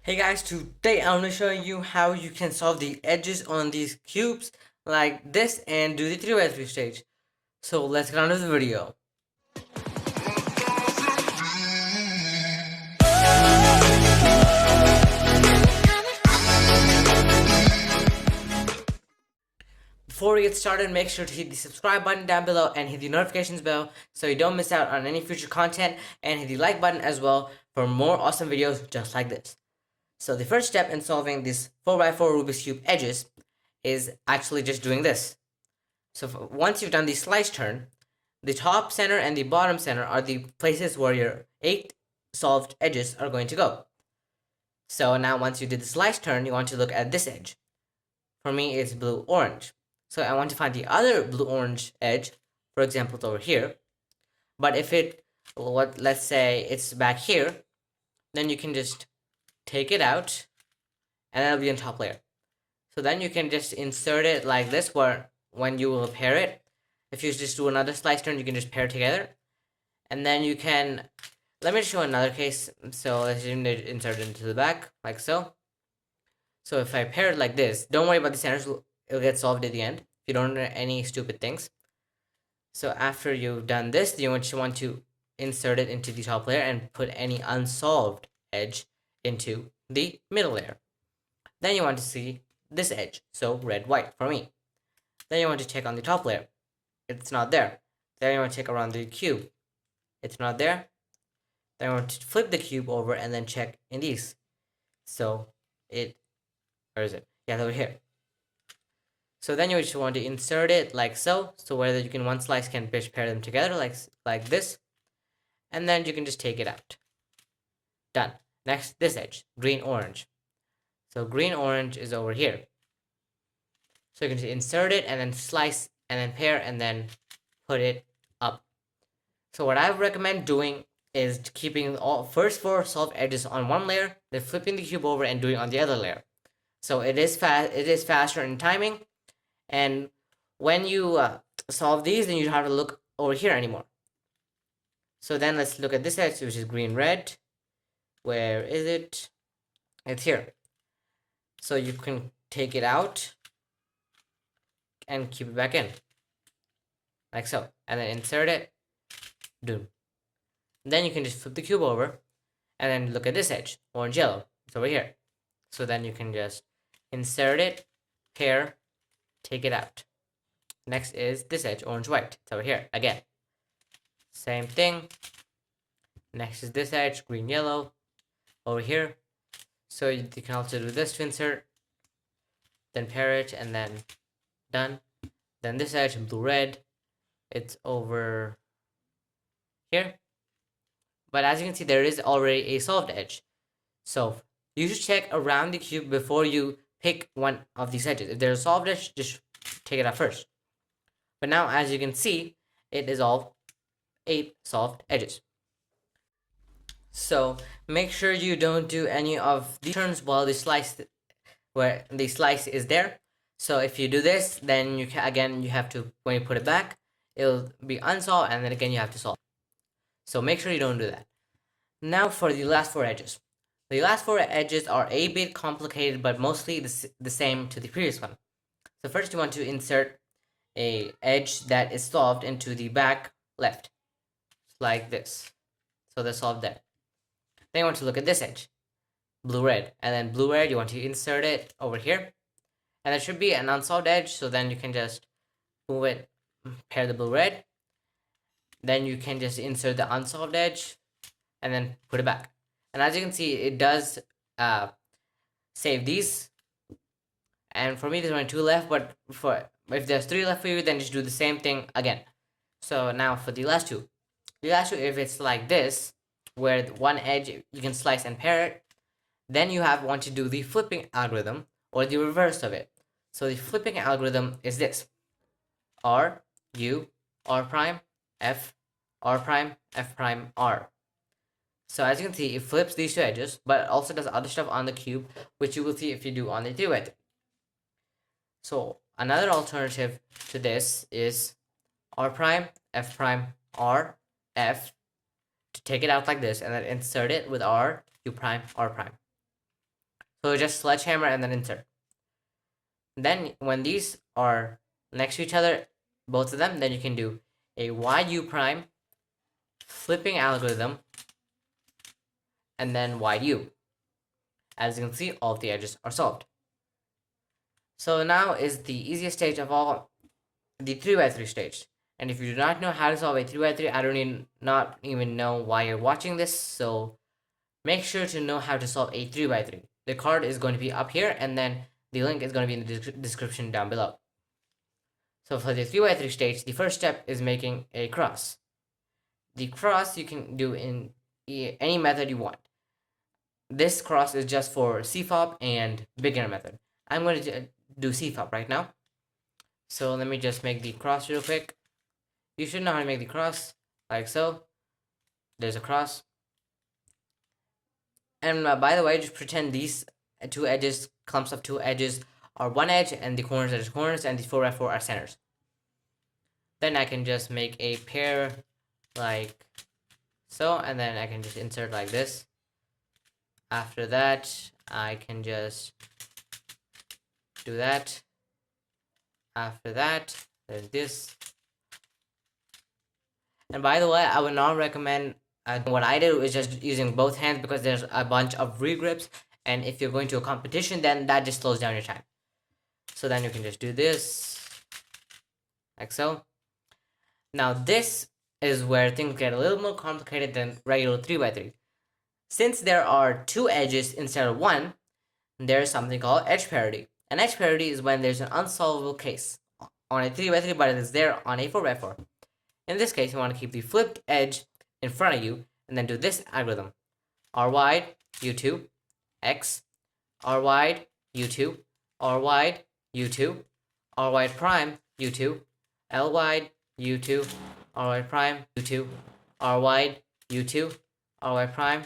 Hey guys, today I'm going to show you how you can solve the edges on these cubes like this and do the 3x3 stage. So let's get on to the video. Before we get started, make sure to hit the subscribe button down below and hit the notifications bell so you don't miss out on any future content, and hit the like button as well for more awesome videos just like this. So the first step in solving these 4x4 Rubik's Cube edges is actually just doing this. So once you've done the slice turn, the top center and the bottom center are the places where your 8 solved edges are going to go. So now once you did the slice turn, you want to look at this edge. For me, it's blue-orange. So I want to find the other blue-orange edge. For example, it's over here. But if let's say it's back here, then you can just take it out and that'll be on top layer. So then you can just insert it like this, where when you will pair it, if you just do another slice turn, you can just pair it together. And then you can, let me show another case. So let's insert it into the back, like so. So if I pair it like this, don't worry about the centers, it'll get solved at the end if you don't do any stupid things. So after you've done this, you want to insert it into the top layer and put any unsolved edge into the middle layer. Then you want to see this edge, so red, white for me. Then you want to check on the top layer. It's not there. Then you want to check around the cube. It's not there. Then I want to flip the cube over and then check in these. So where is it? Yeah, over here. So then you just want to insert it like so. So whether you can one slice can pair them together like this. And then you can just take it out. Done. Next, this edge, green, orange. So green, orange is over here. So you can just insert it and then slice and then pair and then put it up. So what I recommend doing is keeping all first 4 solved edges on one layer, then flipping the cube over and doing on the other layer. So it is faster in timing, and when you solve these, then you don't have to look over here anymore. So then let's look at this edge, which is green, red. Where is it? It's here. So you can take it out and keep it back in, like so, and then insert it. Doom. Then you can just flip the cube over and then look at this edge, orange, yellow. It's over here. So then you can just insert it, pair, take it out. Next is this edge, orange, white. It's over here again. Same thing. Next is this edge, green, yellow, over here. So you can also do this to insert, then pair it, and then done. Then this edge, blue, red. It's over here. But as you can see, there is already a solved edge. So you should check around the cube before you pick one of these edges. If there's a solved edge, just take it out first. But now, as you can see, it is all 8 solved edges. So make sure you don't do any of the turns while the slice, where the slice is there. So if you do this, then you have to, when you put it back, it'll be unsolved, and then again you have to solve. So make sure you don't do that. Now for the last 4 edges. The last 4 edges are a bit complicated, but mostly the same to the previous one. So first you want to insert a edge that is solved into the back left, like this. So they're solved there. Then you want to look at this edge, blue-red, and then blue-red, you want to insert it over here. And there should be an unsolved edge, so then you can just move it, pair the blue-red. Then you can just insert the unsolved edge and then put it back. And as you can see, it does save these. And for me, there's only 2 left, but if there's 3 left for you, then just do the same thing again. So now for the last two. The last two, if it's like this, where one edge you can slice and pair it, then you want to do the flipping algorithm, or the reverse of it. So the flipping algorithm is this: R, U, R prime, F, R prime, F prime, R. So as you can see, it flips these 2 edges, but it also does other stuff on the cube, which you will see if you do on the 2 edge. So another alternative to this is R prime, F prime, R, F, to take it out like this, and then insert it with R, U prime, R prime. So just sledgehammer and then insert. Then when these are next to each other, both of them, then you can do a wide U prime, flipping algorithm, and then wide U. As you can see, all of the edges are solved. So now is the easiest stage of all, the 3x3 stage. And if you do not know how to solve a 3x3, I don't not even know why you're watching this. So make sure to know how to solve a 3x3. The card is going to be up here, and then the link is going to be in the description down below. So for the 3x3 stage, the first step is making a cross. The cross you can do in any method you want. This cross is just for CFOP and beginner method. I'm going to do CFOP right now. So let me just make the cross real quick. You should know how to make the cross, like so. There's a cross. And by the way, just pretend these two edges, clumps of two edges, are one edge, and the corners are just corners, and these 4x4 are centers. Then I can just make a pair like so, and then I can just insert like this. After that, I can just do that. After that, there's this. And by the way, I would not recommend, what I do is just using both hands, because there's a bunch of regrips, and if you're going to a competition, then that just slows down your time. So then you can just do this, like so. Now this is where things get a little more complicated than regular 3x3. Since there are two edges instead of one, there's something called edge parity. An edge parity is when there's an unsolvable case on a 3x3, but it is there on a 4x4. In this case, you want to keep the flipped edge in front of you, and then do this algorithm. R wide, U2, X, R wide, U2, R wide, U2, R wide prime, U2, L wide, U2, R wide prime, U2, R wide, U2, R wide prime,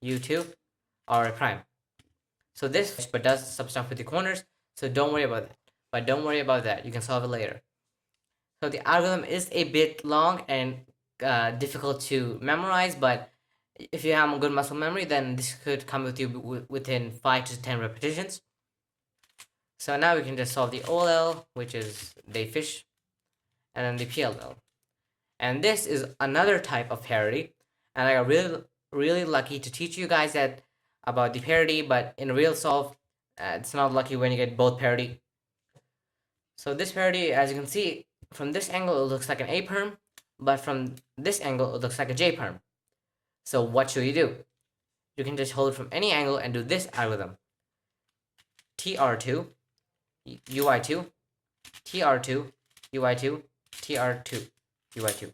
U2, R wide prime. So this but does some stuff with the corners, so don't worry about that. But don't worry about that, you can solve it later. So the algorithm is a bit long and difficult to memorize, but if you have a good muscle memory, then this could come with you within 5 to 10 repetitions. So now we can just solve the OLL, which is the fish, and then the PLL. And this is another type of parity, and I got really lucky to teach you guys that about the parity, but in real solve, it's not lucky when you get both parity. So this parity, as you can see, from this angle it looks like an A perm, but from this angle it looks like a J perm. So what should you do? You can just hold it from any angle and do this algorithm. TR2, UI2, TR2, UI2, TR2, UI2.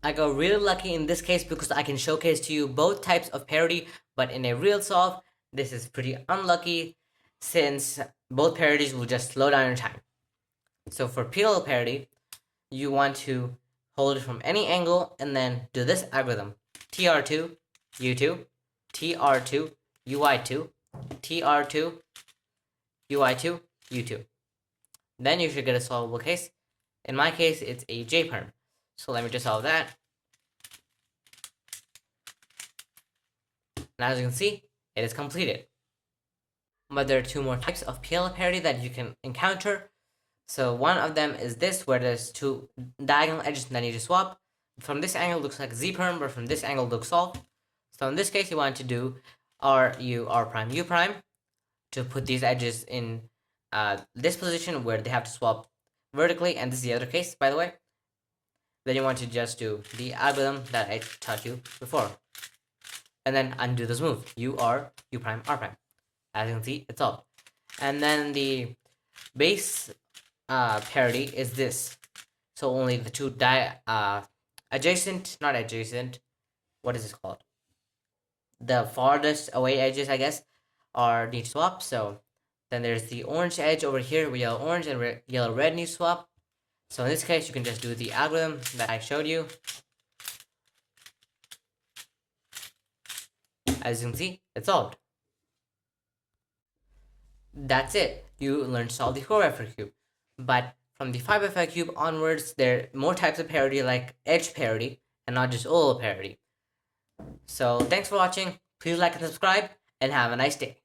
I got really lucky in this case because I can showcase to you both types of parity, but in a real solve, this is pretty unlucky since both parities will just slow down your time. So for PLL parity, you want to hold it from any angle and then do this algorithm. TR2, U2, TR2, UI2, TR2, UI2, U2. Then you should get a solvable case. In my case, it's a J perm. So let me just solve that. And as you can see, it is completed. But there are two more types of PLL parity that you can encounter. So one of them is this, where there's two diagonal edges that need to swap. From this angle, it looks like Z perm, but from this angle, it looks solved. So in this case, you want to do R prime, U prime to put these edges in this position where they have to swap vertically, and this is the other case, by the way. Then you want to just do the algorithm that I taught you before, and then undo this move, U prime, R prime. As you can see, it's solved. And then the base parity is this. So only the two adjacent, not adjacent, what is this called? The farthest away edges, I guess, are need to swap. So then there's the orange edge over here with yellow orange, and yellow red need to swap. So in this case, you can just do the algorithm that I showed you. As you can see, it's solved. That's it. You learned to solve the 4x4 cube. But from the 5x5 cube onwards, there are more types of parity like edge parity and not just OLL parity. So thanks for watching. Please like and subscribe, and have a nice day.